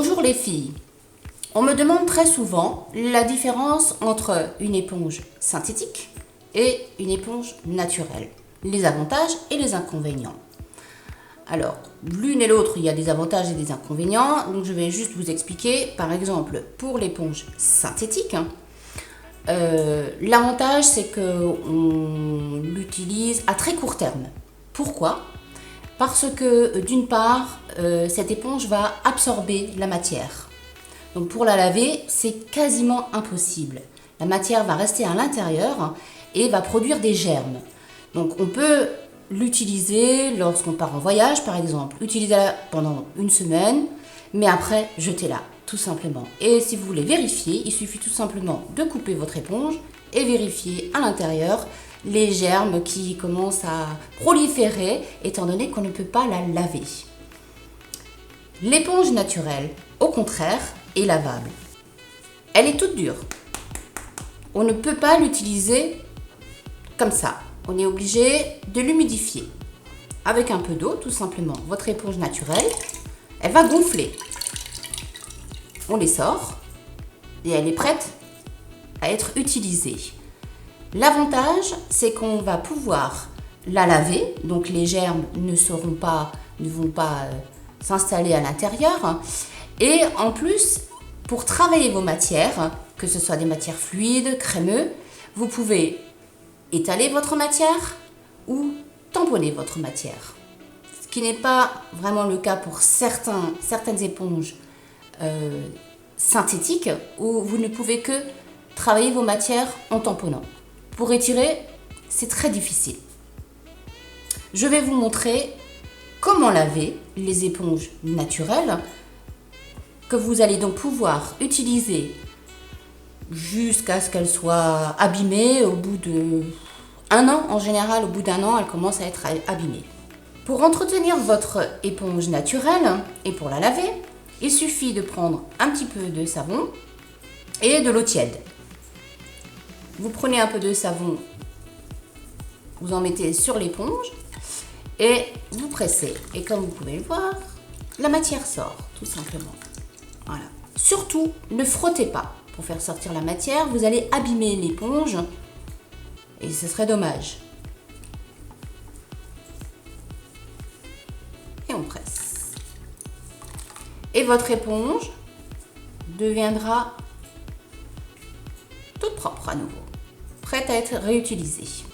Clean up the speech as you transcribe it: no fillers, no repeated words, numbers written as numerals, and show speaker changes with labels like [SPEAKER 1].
[SPEAKER 1] Bonjour les filles. On me demande très souvent la différence entre une éponge synthétique et une éponge naturelle, les avantages et les inconvénients. Alors, l'une et l'autre, il y a des avantages et des inconvénients, donc je vais juste vous expliquer. Par exemple, pour l'éponge synthétique, l'avantage c'est qu'on l'utilise à très court terme. Pourquoi ? Parce que d'une part, cette éponge va absorber la matière. Donc pour la laver, c'est quasiment impossible. La matière va rester à l'intérieur et va produire des germes. Donc on peut l'utiliser lorsqu'on part en voyage par exemple. Utilisez-la pendant une semaine, mais après jetez-la tout simplement. Et si vous voulez vérifier, il suffit tout simplement de couper votre éponge et vérifier à l'intérieur les germes qui commencent à proliférer étant donné qu'on ne peut pas la laver. L'éponge naturelle, au contraire, est lavable. Elle est toute dure. On ne peut pas l'utiliser comme ça. On est obligé de l'humidifier avec un peu d'eau, tout simplement. Votre éponge naturelle, elle va gonfler. On les sort et elle est prête à être utilisée. L'avantage, c'est qu'on va pouvoir la laver, donc les germes ne vont pas s'installer à l'intérieur. Et en plus, pour travailler vos matières, que ce soit des matières fluides, crémeux, vous pouvez étaler votre matière ou tamponner votre matière. Ce qui n'est pas vraiment le cas pour certaines éponges synthétiques où vous ne pouvez que travailler vos matières en tamponnant. Pour étirer, c'est très difficile. Je vais vous montrer comment laver les éponges naturelles que vous allez donc pouvoir utiliser jusqu'à ce qu'elles soient abîmées au bout d'1 an. En général, au bout d'1 an, elles commencent à être abîmées. Pour entretenir votre éponge naturelle et pour la laver, il suffit de prendre un petit peu de savon et de l'eau tiède. Vous prenez un peu de savon, vous en mettez sur l'éponge et vous pressez. Et comme vous pouvez le voir, la matière sort, tout simplement. Voilà. Surtout, ne frottez pas pour faire sortir la matière. Vous allez abîmer l'éponge et ce serait dommage. Et on presse. Et votre éponge deviendra toute propre à nouveau, prête à être réutilisée.